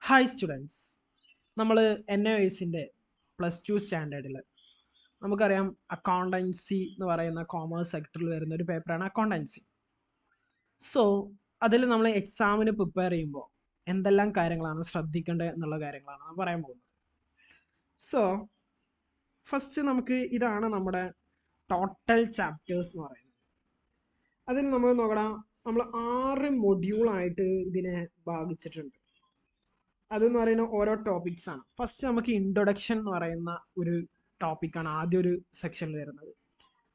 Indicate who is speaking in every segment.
Speaker 1: Hi students, നമ്മൾ NIOSൻ്റെ +2 സ്റ്റാൻഡേർഡിൽ നമുക്കറിയാം accountancy എന്ന് പറയുന്ന കോമേഴ്സ് സെക്ടറിൽ വരുന്ന ഒരു പേപ്പറാണ് അക്കൗണ്ടൻസി. സോ അതിൽ നമ്മൾ എക്സാമിന് പ്രിപ്പയർ ചെയ്യുമ്പോൾ എന്തെല്ലാം കാര്യങ്ങളാണ് ശ്രദ്ധിക്കേണ്ടത് എന്നുള്ള കാര്യങ്ങളാണ് ഞാൻ പറയാൻ പോകുന്നത്. സോ ഫസ്റ്റ് നമുക്ക് ഇതാണ് നമ്മുടെ ടോട്ടൽ ചാപ്റ്റേഴ്സ് എന്ന് പറയുന്നത്. അതിൽ നമ്മൾ നോക്കണം, നമ്മൾ 6 മൊഡ്യൂളായിട്ട് ഇതിനെ ഭാഗിച്ചിട്ടുണ്ട്. അതെന്ന് പറയുന്ന ഓരോ ടോപ്പിക്സ് ആണ്. ഫസ്റ്റ് നമുക്ക് ഇൻട്രൊഡക്ഷൻ എന്ന് പറയുന്ന ഒരു ടോപ്പിക്കാണ് ആദ്യം ഒരു സെക്ഷനിൽ വരുന്നത്.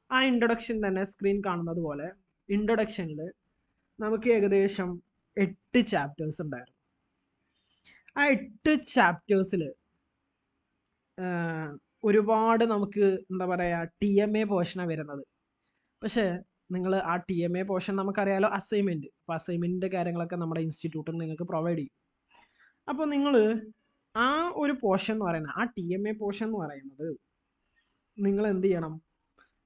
Speaker 1: ആ ഇൻട്രൊഡക്ഷൻ തന്നെ സ്ക്രീൻ കാണുന്നത് പോലെ ഇൻട്രൊഡക്ഷനിൽ നമുക്ക് ഏകദേശം 8 ചാപ്റ്റേഴ്സ് ഉണ്ടായിരുന്നു. ആ 8 ചാപ്റ്റേഴ്സിൽ ഒരുപാട് നമുക്ക് എന്താ പറയുക TMA പോർഷനാണ് വരുന്നത്. പക്ഷേ നിങ്ങൾ ആ TMA പോർഷൻ നമുക്കറിയാലോ അസൈൻമെൻറ്റ്. അപ്പോൾ അസൈൻമെൻറ്റിൻ്റെ കാര്യങ്ങളൊക്കെ നമ്മുടെ ഇൻസ്റ്റിറ്റ്യൂട്ടിൽ നിങ്ങൾക്ക് പ്രൊവൈഡ് ചെയ്യും. അപ്പോൾ നിങ്ങൾ ആ ഒരു പോർഷൻ എന്ന് പറയുന്നത്, ആ TMA പോർഷൻ എന്ന് പറയുന്നത് നിങ്ങൾ എന്ത് ചെയ്യണം,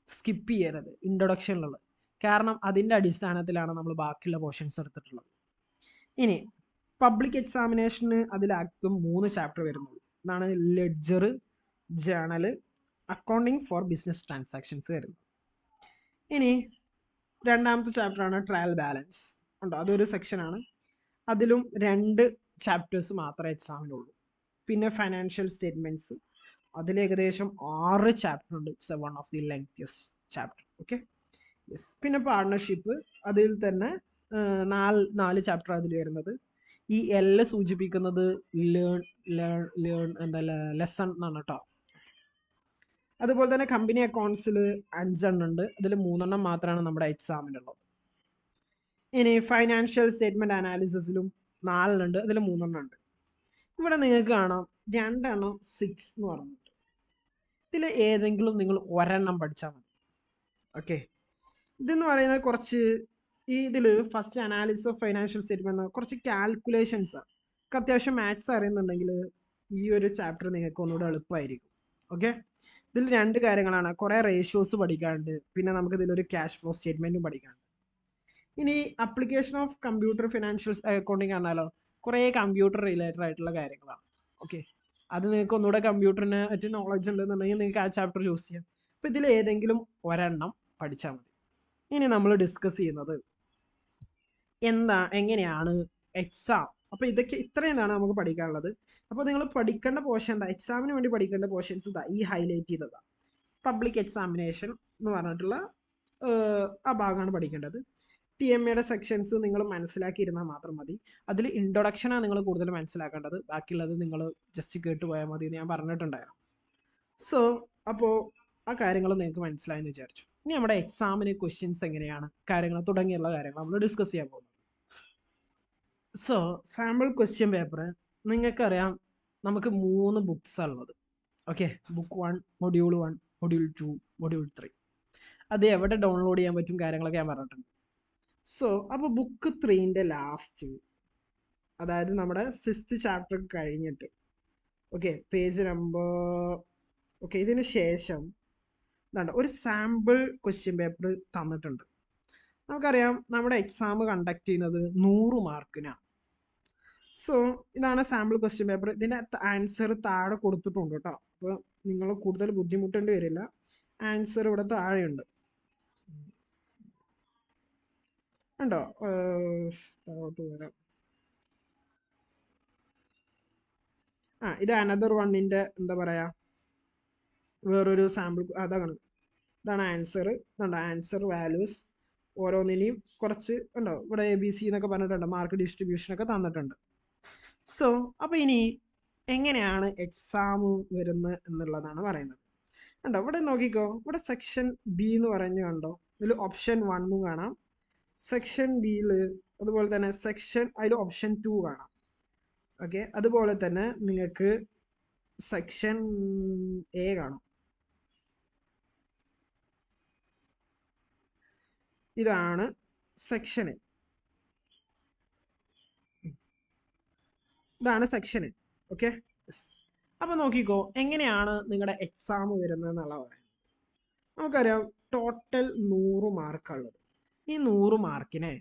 Speaker 1: സ്കിപ്പ് ചെയ്യരുത് ഇൻട്രൊഡക്ഷനിലുള്ളത്. കാരണം അതിൻ്റെ അടിസ്ഥാനത്തിലാണ് നമ്മൾ ബാക്കിയുള്ള പോർഷൻസ് എടുത്തിട്ടുള്ളത്. ഇനി പബ്ലിക് എക്സാമിനേഷന് അതിലാക്കും 3 ചാപ്റ്റർ വരുന്നുള്ളൂ. ഇതാണ് ledger, journal, accounting for business transactions വരുന്നത്. ഇനി രണ്ടാമത്തെ ചാപ്റ്ററാണ് ട്രയൽ ബാലൻസ് ഉണ്ടോ, അതൊരു സെക്ഷനാണ്. അതിലും 2 ചാപ്റ്റേഴ്സ് മാത്രമേ എക്സാമിനുള്ളൂ. പിന്നെ ഫൈനാൻഷ്യൽ സ്റ്റേറ്റ്മെൻറ്റ്സ്, അതിൽ ഏകദേശം 6 ചാപ്റ്റർ ഉണ്ട്. It's one of the lengthiest chapter. Okay, yes. പിന്നെ പാർട്ണർഷിപ്പ്, അതിൽ തന്നെ 4 ചാപ്റ്റർ അതിൽ വരുന്നത്. ഈ L സൂചിപ്പിക്കുന്നത് ലെസൺ എന്നാണ് കേട്ടോ. അതുപോലെ തന്നെ കമ്പനി അക്കൗണ്ട്സിൽ 5 എണ്ണം ഉണ്ട്. അതിൽ 3 എണ്ണം മാത്രമാണ് നമ്മുടെ എക്സാമിനുള്ളത്. ഇനി ഫൈനാൻഷ്യൽ സ്റ്റേറ്റ്മെന്റ് അനാലിസിസിലും 4 എണ്ണം ഉണ്ട്. അതിൽ 3 എണ്ണം ഉണ്ട്. ഇവിടെ നിങ്ങൾക്ക് കാണാം 2 എണ്ണം 6 എന്ന് പറഞ്ഞിട്ട്. ഇതിൽ ഏതെങ്കിലും നിങ്ങൾ ഒരെണ്ണം പഠിച്ചാൽ മതി. ഓക്കെ, ഇതെന്ന് പറയുന്നത് കുറച്ച് ഇതിൽ first analysis of financial statement കുറച്ച് കാൽക്കുലേഷൻസ് ആണ്. അത്യാവശ്യം മാത്സ് അറിയുന്നുണ്ടെങ്കിൽ ഈ ഒരു ചാപ്റ്റർ നിങ്ങൾക്ക് ഒന്നുകൂടെ എളുപ്പമായിരിക്കും. ഓക്കെ, ഇതിൽ 2 കാര്യങ്ങളാണ്, കുറേ റേഷ്യോസ് പഠിക്കാനുണ്ട്, പിന്നെ നമുക്ക് ഇതിലൊരു ക്യാഷ് ഫ്ലോ സ്റ്റേറ്റ്മെന്റും പഠിക്കാനുണ്ട്. ഇനി application of computer financial accounting ആണല്ലോ, കുറേ കമ്പ്യൂട്ടർ റിലേറ്റഡ് ആയിട്ടുള്ള കാര്യങ്ങളാണ്. ഓക്കെ, അത് നിങ്ങൾക്ക് ഒന്നുകൂടെ കമ്പ്യൂട്ടറിനെ പറ്റി നോളജ് ഉണ്ടെന്നുണ്ടെങ്കിൽ നിങ്ങൾക്ക് ആ ചാപ്റ്റർ ചൂസ് ചെയ്യാം. അപ്പോൾ ഇതിൽ ഏതെങ്കിലും ഒരെണ്ണം പഠിച്ചാൽ മതി. ഇനി നമ്മൾ ഡിസ്കസ് ചെയ്യുന്നത് എങ്ങനെയാണ് എക്സാം. അപ്പോൾ ഇത്രയാണ് നമുക്ക് പഠിക്കാനുള്ളത്. അപ്പോൾ നിങ്ങൾ പഠിക്കേണ്ട പോർഷൻ എന്താ, എക്സാമിന് വേണ്ടി പഠിക്കേണ്ട പോർഷൻസ് ഇതാ, ഈ ഹൈലൈറ്റ് ചെയ്തതാ. പബ്ലിക് എക്സാമിനേഷൻ എന്ന് പറഞ്ഞിട്ടുള്ള ആ ഭാഗമാണ് പഠിക്കേണ്ടത്. TMAയുടെ സെക്ഷൻസ് നിങ്ങൾ മനസ്സിലാക്കിയിരുന്നാൽ മാത്രം മതി. അതിൽ ഇൻട്രൊഡക്ഷനാണ് നിങ്ങൾ കൂടുതൽ മനസ്സിലാക്കേണ്ടത്. ബാക്കിയുള്ളത് നിങ്ങൾ ജസ്റ്റ് കേട്ട് പോയാൽ മതി എന്ന് ഞാൻ പറഞ്ഞിട്ടുണ്ടായിരുന്നു. സോ അപ്പോൾ ആ കാര്യങ്ങൾ നിങ്ങൾക്ക് മനസ്സിലായെന്ന് വിചാരിച്ചു. ഇനി നമ്മുടെ എക്സാമിന് ക്വസ്റ്റ്യൻസ് എങ്ങനെയാണ്, കാര്യങ്ങൾ തുടങ്ങിയുള്ള കാര്യങ്ങൾ നമ്മൾ ഡിസ്കസ് ചെയ്യാൻ പോകുന്നത്. സോ സാമ്പിൾ ക്വസ്റ്റ്യൻ പേപ്പർ നിങ്ങൾക്കറിയാം, നമുക്ക് 3 ബുക്സാണ് ഉള്ളത്. Okay, book 1, module 1, module 2, module 3. അത് എവിടെ ഡൗൺലോഡ് ചെയ്യാൻ പറ്റും കാര്യങ്ങളൊക്കെ ഞാൻ പറഞ്ഞിട്ടുണ്ട്. സോ അപ്പോൾ ബുക്ക് 3ൻ്റെ ലാസ്റ്റ്, അതായത് നമ്മുടെ 6th ചാപ്റ്റർ കഴിഞ്ഞിട്ട്, ഓക്കെ, പേജ് നമ്പർ, ഓക്കെ, ഇതിന് ശേഷം ഇതാണ് ഒരു സാമ്പിൾ ക്വസ്റ്റ്യൻ പേപ്പർ തന്നിട്ടുണ്ട്. നമുക്കറിയാം നമ്മുടെ എക്സാം കണ്ടക്ട് ചെയ്യുന്നത് 100 മാർക്കിനാണ്. സോ ഇതാണ് സാമ്പിൾ ക്വസ്റ്റ്യൻ പേപ്പർ. ഇതിൻ്റെ ആൻസർ താഴെ കൊടുത്തിട്ടുണ്ട് കേട്ടോ. അപ്പോൾ നിങ്ങൾ കൂടുതൽ ബുദ്ധിമുട്ടേണ്ടി വരില്ല. ആൻസർ ഇവിടെ താഴെയുണ്ട് ഉണ്ടോ, താഴോട്ട് വരാം. ഇത് അനദർ വണ്ണിൻ്റെ എന്താ പറയുക വേറൊരു സാമ്പിൾ. ഇതാണ് ആൻസർ. ആൻസർ വാല്യൂസ് ഓരോന്നിനെയും കുറച്ച് ഉണ്ടോ, ഇവിടെ ABC എന്നൊക്കെ പറഞ്ഞിട്ടുണ്ട്, മാർക്ക് ഡിസ്ട്രിബ്യൂഷനൊക്കെ തന്നിട്ടുണ്ട്. സോ അപ്പോൾ ഇനി എങ്ങനെയാണ് എക്സാം വരുന്നത് എന്നുള്ളതാണ് പറയുന്നത്. കണ്ടോ, ഇവിടെ നോക്കിക്കോ, ഇവിടെ സെക്ഷൻ B എന്ന് പറഞ്ഞു കണ്ടോ, ഇതിൽ ഓപ്ഷൻ 1 കാണാം, സെക്ഷൻ Bയിൽ അതുപോലെ തന്നെ അതിൽ ഓപ്ഷൻ 2 കാണാം. ഓക്കെ, അതുപോലെ തന്നെ നിങ്ങൾക്ക് സെക്ഷൻ A കാണാം. ഇതാണ് സെക്ഷന്, ഇതാണ് സെക്ഷന്. ഓക്കെ, അപ്പോൾ നോക്കിക്കോ എങ്ങനെയാണ് നിങ്ങളുടെ എക്സാം വരുന്നത് എന്നുള്ള പറയുന്നത്. നമുക്കറിയാം ടോട്ടൽ 100 മാർക്കുള്ളത്. ഈ 100 മാർക്കിനെ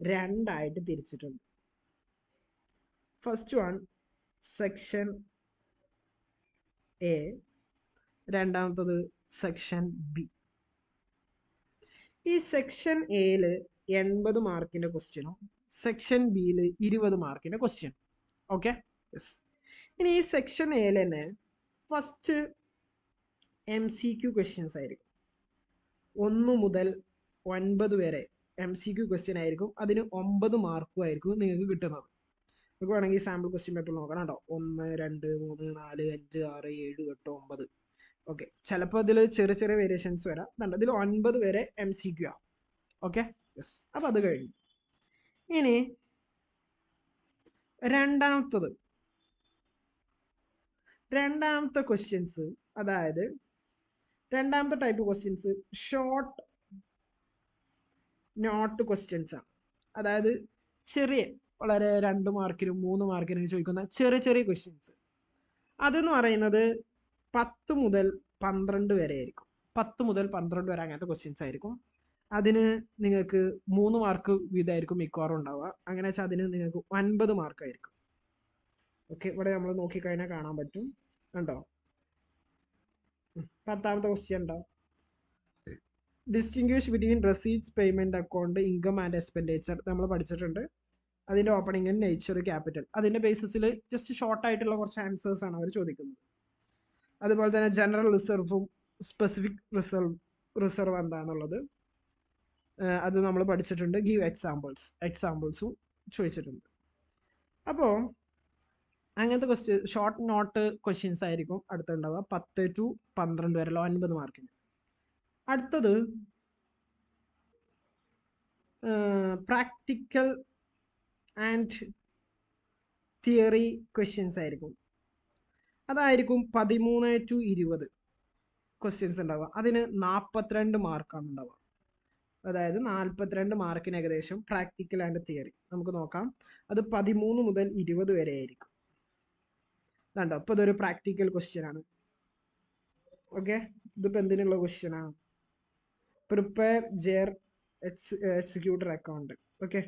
Speaker 1: 2 ആയിട്ട് തിരിച്ചിട്ടുണ്ട്. ഫസ്റ്റ് വൺ സെക്ഷൻ എ, രണ്ടാമത്തത് സെക്ഷൻ ബി. ഈ സെക്ഷൻ എയിൽ 80 മാർക്കിന്റെ ക്വസ്റ്റ്യനും സെക്ഷൻ ബിയിൽ 20 മാർക്കിന്റെ ക്വസ്റ്റ്യൻ. Okay, yes. ഇനി ഈ സെക്ഷൻ എയിൽ തന്നെ ഫസ്റ്റ് MCQ ക്വസ്റ്റ്യൻസ് ആയിരിക്കും. 1 മുതൽ 9 വരെ MCQ ക്വസ്റ്റ്യൻ ആയിരിക്കും. അതിന് 9 മാർക്കും ആയിരിക്കും നിങ്ങൾക്ക് കിട്ടുന്നത്. നമുക്ക് വേണമെങ്കിൽ സാമ്പിൾ ക്വസ്റ്റ്യൻ പേപ്പർ നോക്കണം കേട്ടോ. 1, 2, 3, 4, 5, 6, 7, 8, 9. ഓക്കെ, ചിലപ്പോൾ ഇതിൽ ചെറിയ ചെറിയ വേരിയേഷൻസ് വരാം. ഇതിൽ 9 വരെ MCQ ആണ്. Okay, yes. അപ്പം അത് കഴിഞ്ഞു. ഇനി രണ്ടാമത്തെ ക്വസ്റ്റ്യൻസ്, അതായത് രണ്ടാമത്തെ type questions short note questions ആണ്. അതായത് ചെറിയ, വളരെ 2 മാർക്കിനും 3 മാർക്കിനും ചോദിക്കുന്ന ചെറിയ ചെറിയ ക്വസ്റ്റ്യൻസ്. അതെന്ന് പറയുന്നത് 10 മുതൽ 12 വരെ ആയിരിക്കും. 10 മുതൽ 12 വരെ അങ്ങനത്തെ ക്വസ്റ്റ്യൻസ് ആയിരിക്കും. അതിന് നിങ്ങൾക്ക് 3 മാർക്ക് വീതമായിരിക്കും മിക്കവാറും ഉണ്ടാവുക. അങ്ങനെ വെച്ചാൽ അതിന് നിങ്ങൾക്ക് 9 മാർക്കായിരിക്കും. ഓക്കെ, ഇവിടെ നമ്മൾ നോക്കിക്കഴിഞ്ഞാൽ കാണാൻ പറ്റും. കണ്ടോ, 10ാമത്തെ ക്വസ്റ്റ്യൻ ഉണ്ടോ? Distinguish between receipts, payment account, income and expenditure നമ്മൾ പഠിച്ചിട്ടുണ്ട്. അതിൻ്റെ ഓപ്പണിംഗ് ആൻഡ് നേച്ചർ, ക്യാപിറ്റൽ. അതിൻ്റെ ബേസിസിൽ ജസ്റ്റ് ഷോർട്ട് ആയിട്ടുള്ള കുറച്ച് ആൻസേഴ്സ് ആണ് അവർ ചോദിക്കുന്നത്. അതുപോലെ തന്നെ ജനറൽ റിസർവും സ്പെസിഫിക് റിസർവ് എന്താണെന്നുള്ളത് അത് നമ്മൾ പഠിച്ചിട്ടുണ്ട്. ഗീവ് എക്സാമ്പിൾസും ചോദിച്ചിട്ടുണ്ട്. അപ്പോൾ അങ്ങനത്തെ ക്വസ്റ്റ്യൻ ഷോർട്ട് നോട്ട് ക്വസ്റ്റ്യൻസ് ആയിരിക്കും അടുത്തുണ്ടാവുക. 10 to 12 വരെ 9 മാർക്കിന്. അടുത്തത് പ്രാക്ടിക്കൽ ആൻഡ് തിയറി ക്വസ്റ്റ്യൻസ് ആയിരിക്കും. അതായിരിക്കും 13 to 20 ക്വസ്റ്റ്യൻസ് ഉണ്ടാവുക. അതിന് 42 മാർക്കാണ് ഉണ്ടാവുക. അതായത് 42 മാർക്കിന് ഏകദേശം പ്രാക്ടിക്കൽ ആൻഡ് തിയറി. നമുക്ക് നോക്കാം. അത് 13 മുതൽ 20 വരെ ആയിരിക്കും. കണ്ടോ, അപ്പോൾ ഇതൊരു പ്രാക്ടിക്കൽ ക്വസ്റ്റ്യൻ ആണ്. ഓക്കെ, ഇതിപ്പോൾ എന്തിനുള്ള ക്വസ്റ്റ്യൻ ആണ്? Prepare ജെയർ executor account. ഓക്കെ,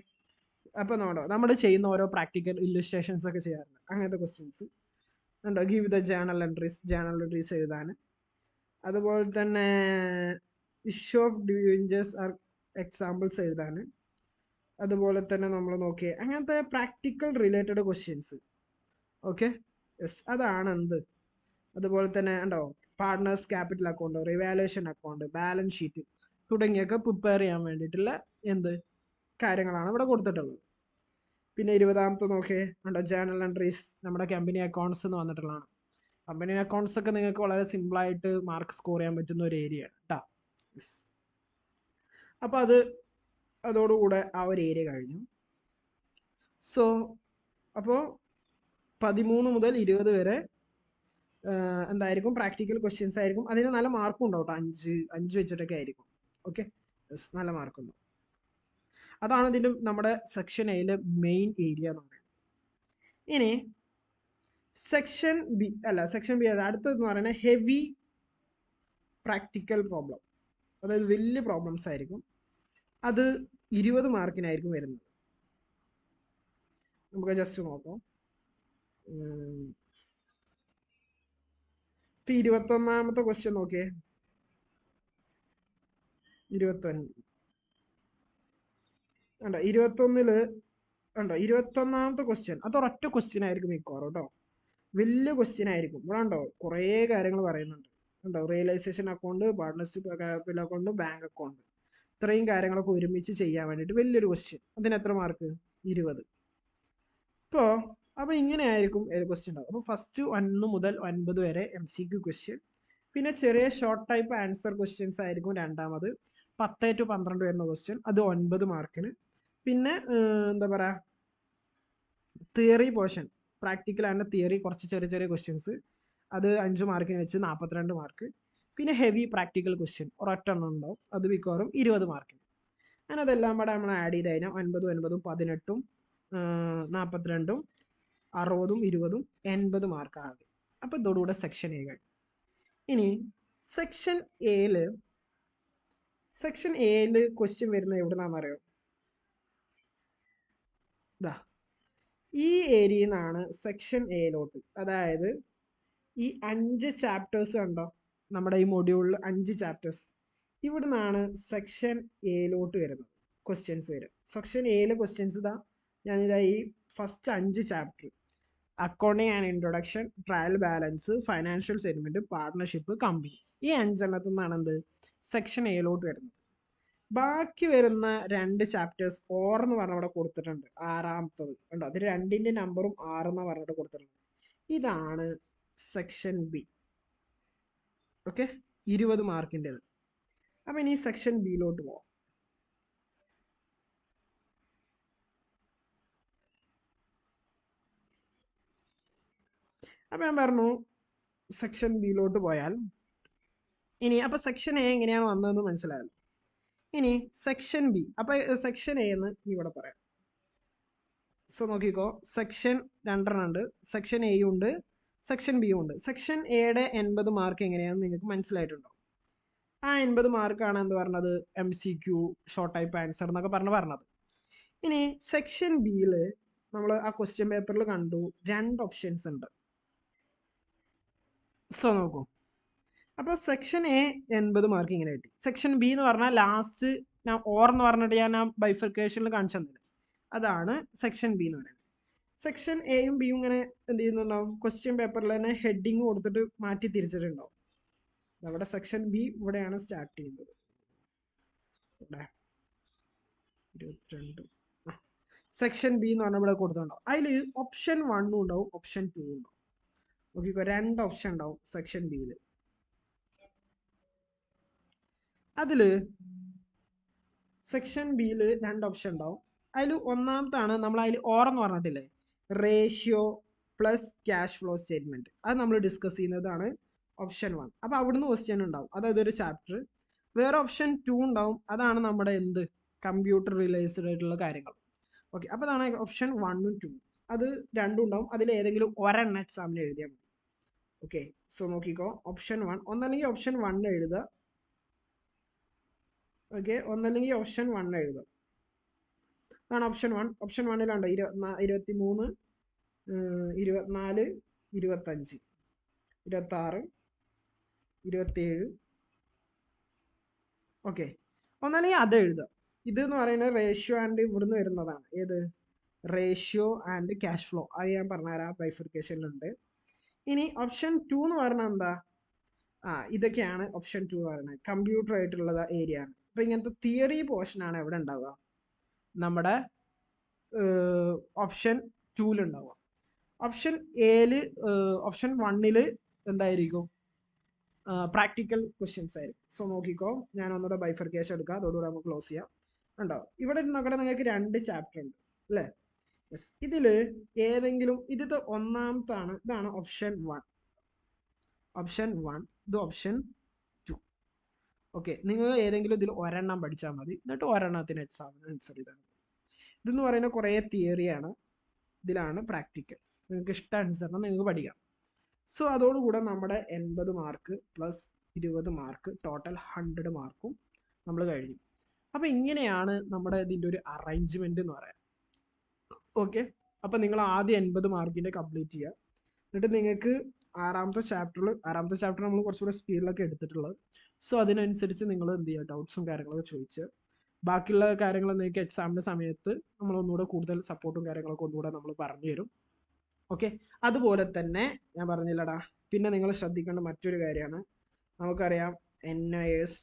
Speaker 1: അപ്പോൾ നമ്മൾ ചെയ്യുന്ന ഓരോ പ്രാക്ടിക്കൽ ഇല്ലുസ്ട്രേഷൻസ് ഒക്കെ ചെയ്യാറുണ്ട്. അങ്ങനത്തെ ക്വസ്റ്റ്യൻസ് ഉണ്ടോ. ഗീവ് ദ ജേണൽ എൻട്രീസ് എഴുതാൻ. അതുപോലെ തന്നെ issue of debentures or examples എഴുതാൻ. അതുപോലെ തന്നെ നമ്മൾ നോക്കിയേ അങ്ങനത്തെ practical related questions. Okay, yes, അതാണ് എന്ത്. അതുപോലെ തന്നെ ഉണ്ടോ partners capital account, revaluation account, balance sheet തുടങ്ങിയൊക്കെ പ്രിപ്പയർ ചെയ്യാൻ വേണ്ടിയിട്ടുള്ള കാര്യങ്ങളാണ് ഇവിടെ കൊടുത്തിട്ടുള്ളത്. പിന്നെ 20ാമത്തെ നോക്കിയേ ഉണ്ടോ ജേണൽ എൻട്രീസ്, നമ്മുടെ കമ്പനി അക്കൗണ്ട്സ് എന്ന് വന്നിട്ടുള്ളതാണ്. കമ്പനി അക്കൗണ്ട്സ് ഒക്കെ നിങ്ങൾക്ക് വളരെ സിമ്പിളായിട്ട് മാർക്ക് സ്കോർ ചെയ്യാൻ പറ്റുന്ന ഒരു ഏരിയ ആണ് കേട്ടോ. അപ്പോൾ അതോടുകൂടെ ആ ഒരു ഏരിയ കഴിഞ്ഞു. സോ അപ്പോൾ 13 മുതൽ 20 വരെ എന്തായിരിക്കും പ്രാക്ടിക്കൽ ക്വസ്റ്റ്യൻസ് ആയിരിക്കും. അതിന് നല്ല മാർക്കും ഉണ്ടാവും കേട്ടോ. 5 വെച്ചിട്ടൊക്കെ ആയിരിക്കും. ഓക്കെ, നല്ല മാർക്കുണ്ടാവും. അതാണ് ഇതിൻ്റെ നമ്മുടെ സെക്ഷൻ എയിലെ മെയിൻ ഏരിയ എന്ന് പറയുന്നത്. ഇനി സെക്ഷൻ ബി അടുത്തതെന്ന് പറയുന്നത് ഹെവി പ്രാക്ടിക്കൽ പ്രോബ്ലം. അതായത് വലിയ പ്രോബ്ലംസ് ആയിരിക്കും. അത് 20 മാർക്കിനായിരിക്കും വരുന്നത്. നമുക്ക് ജസ്റ്റ് നോക്കാം. ഇപ്പൊ 21ാമത്തെ ക്വസ്റ്റ്യൻ നോക്കിയേ. 21ാമത്തെ ക്വസ്റ്റ്യൻ അത് ഒരൊറ്റ ക്വസ്റ്റ്യൻ ആയിരിക്കും മിക്കവാറും കേട്ടോ. വലിയ ക്വസ്റ്റ്യൻ ആയിരിക്കും. ഇവിടെ ഉണ്ടോ കുറേ കാര്യങ്ങൾ പറയുന്നുണ്ട്. ഉണ്ടോ realisation account, partnership capital account, bank account, ഇത്രയും കാര്യങ്ങളൊക്കെ ഒരുമിച്ച് ചെയ്യാൻ വേണ്ടിയിട്ട് വലിയൊരു ക്വസ്റ്റ്യൻ. അതിന് എത്ര മാർക്ക്? 20. അപ്പോൾ ഇങ്ങനെ ആയിരിക്കും ക്വസ്റ്റ്യൻ ഉണ്ടാവും. അപ്പോൾ ഫസ്റ്റ് 1 മുതൽ 9 വരെ MCQ ക്വസ്റ്റ്യൻ. പിന്നെ ചെറിയ ഷോർട്ട് ടൈപ്പ് ആൻസർ ക്വസ്റ്റ്യൻസ് ആയിരിക്കും രണ്ടാമത്. 10 to 12 വരുന്ന ക്വസ്റ്റ്യൻ, അത് 9 മാർക്കിന്. പിന്നെ എന്താ പറയുക, theory portion, practical and theory കുറച്ച് ചെറിയ ചെറിയ ക്വസ്റ്റ്യൻസ്, അത് 5 മാർക്കിന് വെച്ച് 42 മാർക്ക്. പിന്നെ ഹെവി പ്രാക്ടിക്കൽ ക്വസ്റ്റ്യൻ ഒരൊറ്റെണ്ണം ഉണ്ടാവും, അത് മിക്കവാറും 20 മാർക്കിന്. അങ്ങനെ അതെല്ലാം കൂടെ നമ്മൾ ആഡ് ചെയ്ത് കഴിഞ്ഞാൽ 9, 9, 18, 42, 60, 20, 80 മാർക്കാകും. അപ്പോൾ ഇതോടുകൂടെ സെക്ഷൻ എ കഴിഞ്ഞു. ഇനി സെക്ഷൻ എയിൽ ക്വസ്റ്റ്യൻ വരുന്നത് എവിടുന്നാണെന്ന് അറിയോ? ഈ ഏരിയയിൽ നിന്നാണ് സെക്ഷൻ എയിലോട്ട്, അതായത് ഈ 5 ചാപ്റ്റേഴ്സ് കണ്ടോ, നമ്മുടെ ഈ മൊഡ്യൂളിൽ 5 ചാപ്റ്റേഴ്സ്, ഇവിടെ നിന്നാണ് സെക്ഷൻ എയിലോട്ട് വരുന്നത് ക്വസ്റ്റ്യൻസ് വരും. സെക്ഷൻ എയിലെ ക്വസ്റ്റ്യൻസ് ഇതാ, ഞാനിതാ ഈ first 5 chapter, accounting and introduction, trial balance, financial statement, partnership, company, ഈ 5 നിന്നാണ് എന്ത് സെക്ഷൻ എയിലോട്ട് വരുന്നത്. ബാക്കി വരുന്ന 2 ചാപ്റ്റേഴ്സ് 6 എന്ന് പറഞ്ഞ ഇവിടെ കൊടുത്തിട്ടുണ്ട്, 6ാമത്തത് കണ്ടോ, അത് 2ന്റെ നമ്പറും 6 എന്ന് പറഞ്ഞിട്ട് കൊടുത്തിട്ടുണ്ട്. ഇതാണ് സെക്ഷൻ ബി. ഓക്കെ, 20 മാർക്കിൻ്റെത്. അപ്പം ഇനി സെക്ഷൻ ബിയിലോട്ട് പോവാം. അപ്പം ഞാൻ പറഞ്ഞു സെക്ഷൻ ബിയിലോട്ട് പോയാൽ ഇനി അപ്പം സെക്ഷൻ എ എങ്ങനെയാണ് വന്നതെന്ന് മനസ്സിലായല്ലോ. ഇനി സെക്ഷൻ ബി, അപ്പം സെക്ഷൻ എ എന്ന് ഇവിടെ പറയാം. സോ നോക്കിക്കോ, സെക്ഷൻ 2 ഉണ്ട്, സെക്ഷൻ എയും ഉണ്ട്, സെക്ഷൻ ബിയും ഉണ്ട്. സെക്ഷൻ എയുടെ 80 മാർക്ക് എങ്ങനെയാണെന്ന് നിങ്ങൾക്ക് മനസ്സിലായിട്ടുണ്ടോ? ആ 80 മാർക്കാണ് എന്ത് പറഞ്ഞത്, MCQ, ഷോർട്ട് ടൈപ്പ് ആൻസർ എന്നൊക്കെ പറഞ്ഞത്. ഇനി സെക്ഷൻ ബിയിൽ നമ്മൾ ആ ക്വസ്റ്റ്യൻ പേപ്പറിൽ കണ്ടു 2 ഓപ്ഷൻസ് ഉണ്ട്. സോ നോക്കൂ, അപ്പോൾ സെക്ഷൻ എ 80 മാർക്ക് ഇങ്ങനെ കിട്ടി. സെക്ഷൻ ബി എന്ന് പറഞ്ഞാൽ ലാസ്റ്റ് ഞാൻ എന്ന് പറഞ്ഞിട്ട് ഞാൻ ആ ബൈഫർക്കേഷനിൽ കാണിച്ചു തന്നില്ല, അതാണ് സെക്ഷൻ ബി എന്ന് പറയുന്നത്. സെക്ഷൻ എയും ബിയും ഇങ്ങനെ എന്ത് ചെയ്യുന്നുണ്ടാവും, ക്വസ്റ്റ്യൻ പേപ്പറിൽ തന്നെ ഹെഡിങ് കൊടുത്തിട്ട് മാറ്റി തിരിച്ചിട്ടുണ്ടാവും. അവിടെ സെക്ഷൻ ബി ഇവിടെയാണ് സ്റ്റാർട്ട് ചെയ്യുന്നത്. 22 സെക്ഷൻ ബി എന്ന് പറഞ്ഞാൽ ഇവിടെ കൊടുത്തിട്ടുണ്ടാവും. അതിൽ ഓപ്ഷൻ 1 ഉണ്ടാവും, ഓപ്ഷൻ 2 ഉണ്ടാവും. നോക്കിക്കോ, 2 ഓപ്ഷൻ ഉണ്ടാവും സെക്ഷൻ ബിയിൽ. അതിൽ സെക്ഷൻ ബിയിൽ 2 ഓപ്ഷൻ ഉണ്ടാവും. അതിൽ ഒന്നാമത്താണ് നമ്മൾ അതിൽ എന്ന് പറഞ്ഞിട്ടില്ലേ, ratio plus cash flow statement, അത് നമ്മൾ ഡിസ്കസ് ചെയ്യുന്നതാണ് ഓപ്ഷൻ 1. അപ്പോൾ അവിടുന്ന് ക്വസ്റ്റ്യൻ ഉണ്ടാവും, അതായത് ഒരു ചാപ്റ്റർ. വേറെ ഓപ്ഷൻ 2 ഉണ്ടാവും, അതാണ് നമ്മുടെ എന്ത് കമ്പ്യൂട്ടർ റിലേറ്റഡ് ആയിട്ടുള്ള കാര്യങ്ങൾ. ഓക്കെ, അപ്പോൾ അതാണ് ഓപ്ഷൻ 1ഉം 2. അത് 2 ഉണ്ടാവും, അതിൽ ഏതെങ്കിലും ഒരെണ്ണം എക്സാമിന് എഴുതിയാൽ മതി. ഓക്കെ, സോ നോക്കിക്കോ, ഓപ്ഷൻ 1 ഒന്നല്ലെങ്കിൽ ഓപ്ഷൻ 1 എഴുതുക. ഓക്കെ, ഒന്നല്ലെങ്കിൽ ഓപ്ഷൻ 1 എഴുതുക. അതാണ് ഓപ്ഷൻ 1. ഓപ്ഷൻ 1ലുണ്ടോ 23, 24, 25, 26, 27. ഓക്കെ, ഒന്നല്ലെങ്കിൽ അത് എഴുതുക. ഇതെന്ന് പറയുന്നത് റേഷ്യോ ആൻഡ് ഇവിടുന്ന് വരുന്നതാണ്. ഏത് റേഷ്യോ ആൻഡ് ക്യാഷ് ഫ്ലോ, അത് ഞാൻ പറഞ്ഞുതരാം, ബൈഫർക്കേഷനിലുണ്ട്. ഇനി ഓപ്ഷൻ 2 എന്ന് പറഞ്ഞാൽ എന്താ, ഇതൊക്കെയാണ് ഓപ്ഷൻ 2 എന്ന് പറയുന്നത്, കമ്പ്യൂട്ടർ ആയിട്ടുള്ള ഏരിയ ആണ്. അപ്പോൾ ഇങ്ങനത്തെ തിയറി പോർഷനാണ് എവിടെ ഉണ്ടാവുക, നമ്മുടെ ഓപ്ഷൻ 2ൽ ഉണ്ടാവുക. ഓപ്ഷൻ എയില്, ഓപ്ഷൻ 1ൽ എന്തായിരിക്കും, പ്രാക്ടിക്കൽ ക്വസ്റ്റ്യൻസ് ആയിരിക്കും. സോ നോക്കിക്കോ, ഞാൻ ഒന്നുകൂടെ ബൈഫർക്കേഷൻ എടുക്കാം, അതോടുകൂടെ നമുക്ക് ക്ലോസ് ചെയ്യാം. ഉണ്ടാവും ഇവിടെ നോക്കട്ടെ, നിങ്ങൾക്ക് 2 ചാപ്റ്റർ ഉണ്ട് അല്ലേ. യെസ്, ഇതിൽ ഏതെങ്കിലും ഇത് ഒന്നാമത്താണ്, ഇതാണ് ഓപ്ഷൻ 1. ഓപ്ഷൻ 1, ഇത് ഓപ്ഷൻ 2. ഓക്കെ, നിങ്ങൾ ഏതെങ്കിലും ഇതിൽ ഒരെണ്ണം പഠിച്ചാൽ മതി, എന്നിട്ട് ഒരെണ്ണത്തിന് എക്സാമിന് ആൻസർ ചെയ്താൽ മതി. ഇതെന്ന് പറയുന്ന കുറേ തിയറിയാണ്, ഇതിലാണ് പ്രാക്ടിക്കൽ. നിങ്ങൾക്ക് ഇഷ്ടാനുസരണം നിങ്ങൾക്ക് പഠിക്കാം. സോ അതോടുകൂടെ നമ്മുടെ 80 മാർക്ക് പ്ലസ് 20 മാർക്ക് ടോട്ടൽ 100 മാർക്കും നമ്മൾ കഴിഞ്ഞു. അപ്പോൾ ഇങ്ങനെയാണ് നമ്മുടെ ഇതിൻ്റെ ഒരു അറേഞ്ച്മെന്റ് എന്ന് പറയാം. ഓക്കെ, അപ്പോൾ നിങ്ങൾ ആദ്യം 80 മാർക്കിൻ്റെ കംപ്ലീറ്റ് ചെയ്യുക. എന്നിട്ട് നിങ്ങൾക്ക് ആറാമത്തെ ചാപ്റ്റർ നമ്മൾ കുറച്ചുകൂടെ സ്പീഡിലൊക്കെ എടുത്തിട്ടുള്ളത്. സോ അതിനനുസരിച്ച് നിങ്ങൾ എന്ത് ചെയ്യുക, ഡൗട്ട്സും കാര്യങ്ങളൊക്കെ ചോദിച്ച് ബാക്കിയുള്ള കാര്യങ്ങൾ നിങ്ങൾക്ക് എക്സാമിൻ്റെ സമയത്ത് നമ്മൾ ഒന്നുകൂടെ കൂടുതൽ സപ്പോർട്ടും കാര്യങ്ങളൊക്കെ ഒന്നുകൂടെ നമ്മൾ പറഞ്ഞു തരും. ഓക്കെ, അതുപോലെ തന്നെ ഞാൻ പറഞ്ഞില്ലടാ, പിന്നെ നിങ്ങൾ ശ്രദ്ധിക്കേണ്ട മറ്റൊരു കാര്യമാണ്, നമുക്കറിയാം NIS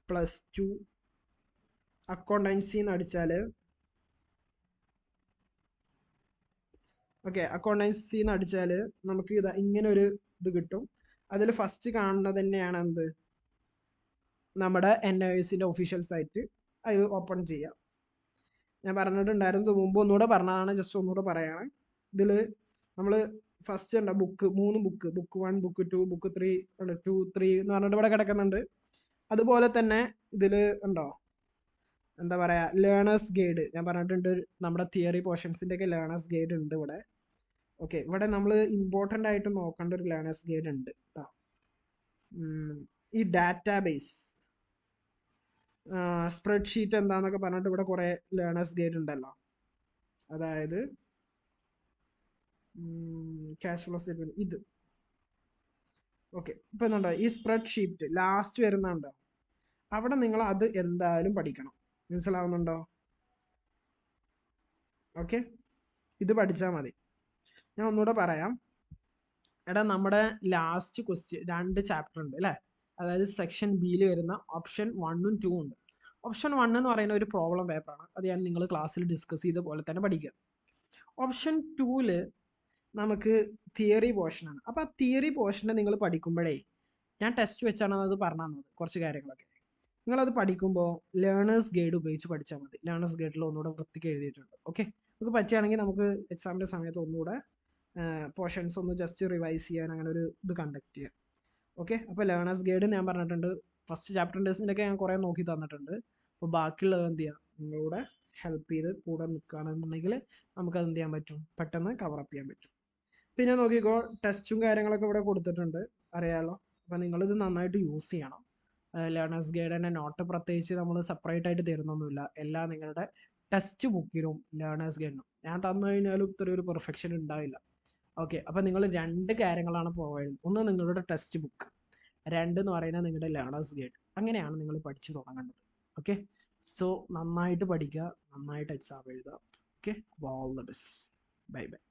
Speaker 1: +2 അക്കൗണ്ടൻസി എന്ന് അടിച്ചാൽ, ഓക്കെ, അക്കൗണ്ടൻസി എന്ന് അടിച്ചാൽ നമുക്ക് ഇങ്ങനെ ഒരു ഇത് കിട്ടും. അതിൽ ഫസ്റ്റ് കാണുന്നത് തന്നെയാണ് എന്ത്, നമ്മുടെ NISൻ്റെ ഒഫീഷ്യൽ സൈറ്റ്. അത് ഓപ്പൺ ചെയ്യാം. ഞാൻ പറഞ്ഞിട്ടുണ്ടായിരുന്നത് മുമ്പ്, ഒന്നുകൂടെ പറഞ്ഞതാണ്, ജസ്റ്റ് ഒന്നുകൂടെ പറയാണ്. ഇതിൽ നമ്മൾ ഫസ്റ്റ് ഉണ്ട് book, 3 book, book 1, book 2, book 3, 2, 3 എന്ന് പറഞ്ഞിട്ട് ഇവിടെ കിടക്കുന്നുണ്ട്. അതുപോലെ തന്നെ ഇതിൽ ഉണ്ടോ, എന്താ പറയുക, ലേണേഴ്സ് ഗൈഡ് ഞാൻ പറഞ്ഞിട്ടുണ്ട്, നമ്മുടെ തിയറി പോർഷൻസിൻ്റെ ഒക്കെ ലേണേഴ്സ് ഗൈഡ് ഉണ്ട് ഇവിടെ. ഓക്കെ, ഇവിടെ നമ്മൾ ഇമ്പോർട്ടൻ്റ് ആയിട്ട് നോക്കേണ്ട ഒരു ലേണേഴ്സ് ഗൈഡ് ഉണ്ട് കേട്ടോ. ഈ ഡാറ്റാബേസ് സ്പ്രെഡ് ഷീറ്റ് എന്താന്നൊക്കെ പറഞ്ഞിട്ട് ഇവിടെ കുറേ ലേണേഴ്സ് ഗൈഡ് ഉണ്ടല്ലോ. അതായത് ക്യാഷ് ഫ്ലോ സ്റ്റേറ്റ്മെന്റ് ഇത്. ഓക്കെ, ഇപ്പൊ എന്തുണ്ടോ ഈ സ്പ്രെഡ് ഷീറ്റ് ലാസ്റ്റ് വരുന്നുണ്ടോ, അവിടെ നിങ്ങൾ അത് എന്തായാലും പഠിക്കണം. മനസ്സിലാവുന്നുണ്ടോ? ഓക്കെ, ഇത് പഠിച്ചാൽ മതി. ഞാൻ ഒന്നുകൂടെ പറയാം. എടാ നമ്മുടെ ലാസ്റ്റ് ക്വസ്റ്റ്യൻ 2 ചാപ്റ്റർ ഉണ്ട് അല്ലേ, അതായത് സെക്ഷൻ ബിയിൽ വരുന്ന ഓപ്ഷൻ 1ഉം 2ഉം ഉണ്ട്. ഓപ്ഷൻ 1 എന്ന് പറയുന്ന ഒരു പ്രോബ്ലം പേപ്പറാണ്, അത് ഞാൻ നിങ്ങൾ ക്ലാസ്സിൽ ഡിസ്കസ് ചെയ്ത പോലെ തന്നെ പഠിക്കുക. ഓപ്ഷൻ 2ല് നമുക്ക് തിയറി പോർഷനാണ്. അപ്പോൾ ആ തിയറി പോർഷനെ നിങ്ങൾ പഠിക്കുമ്പോഴേ, ഞാൻ ടെസ്റ്റ് വെച്ചാണ് അത് പറഞ്ഞു തന്നത് കുറച്ച് കാര്യങ്ങളൊക്കെ. നിങ്ങളത് പഠിക്കുമ്പോൾ ലേണേഴ്സ് ഗൈഡ് ഉപയോഗിച്ച് പഠിച്ചാൽ മതി. ലേണേഴ്സ് ഗൈഡിൽ ഒന്നുകൂടെ വൃത്തിക്ക് എഴുതിയിട്ടുണ്ട്. ഓക്കെ, നമുക്ക് പറ്റുകയാണെങ്കിൽ നമുക്ക് എക്സാമിൻ്റെ സമയത്ത് ഒന്നുകൂടെ പോർഷൻസ് ഒന്ന് ജസ്റ്റ് റിവൈസ് ചെയ്യാൻ അങ്ങനെ ഒരു ഇത് കണ്ടക്ട് ചെയ്യാം. ഓക്കെ, അപ്പോൾ ലേണേഴ്സ് ഗൈഡ് ഞാൻ പറഞ്ഞിട്ടുണ്ട്, ഫസ്റ്റ് ചാപ്റ്ററിൻ്റെസിൻ്റെയൊക്കെ ഞാൻ കുറേ നോക്കി തന്നിട്ടുണ്ട്. അപ്പോൾ ബാക്കിയുള്ളത് എന്ത് ചെയ്യുക, നിങ്ങളുടെ ഹെൽപ്പ് ചെയ്ത് കൂടെ നിൽക്കുകയാണെന്നുണ്ടെങ്കിൽ നമുക്കത് എന്ത് ചെയ്യാൻ പറ്റും, പെട്ടെന്ന് കവറപ്പ് ചെയ്യാൻ പറ്റും. പിന്നെ നോക്കിക്കോ, ടെസ്റ്റും കാര്യങ്ങളൊക്കെ ഇവിടെ കൊടുത്തിട്ടുണ്ട്, അറിയാലോ. അപ്പോൾ നിങ്ങളിത് നന്നായിട്ട് യൂസ് ചെയ്യണം. ലേണേഴ്സ് ഗൈഡിൻ്റെ നോട്ട് പ്രത്യേകിച്ച് നമ്മൾ സെപ്പറേറ്റ് ആയിട്ട് തരുന്നൊന്നുമില്ല, എല്ലാം നിങ്ങളുടെ ടെക്സ്റ്റ് ബുക്കിലും ലേണേഴ്സ് ഗൈഡിനും ഞാൻ തന്നു കഴിഞ്ഞാലും ഇത്ര ഒരു പെർഫെക്ഷൻ ഉണ്ടാവില്ല. ഓക്കെ, അപ്പോൾ നിങ്ങൾ 2 കാര്യങ്ങളാണ് പ്രൊവൈഡ്. ഒന്ന് നിങ്ങളുടെ ടെക്സ്റ്റ് ബുക്ക്, 2 എന്ന് പറയുന്നത് നിങ്ങളുടെ ലേണേഴ്സ് ഗൈഡ്. അങ്ങനെയാണ് നിങ്ങൾ പഠിച്ചു തുടങ്ങേണ്ടത്. ഓക്കെ, സോ നന്നായിട്ട് പഠിക്കുക, നന്നായിട്ട് എക്സാം എഴുതുക. Okay, all the best. Bye bye.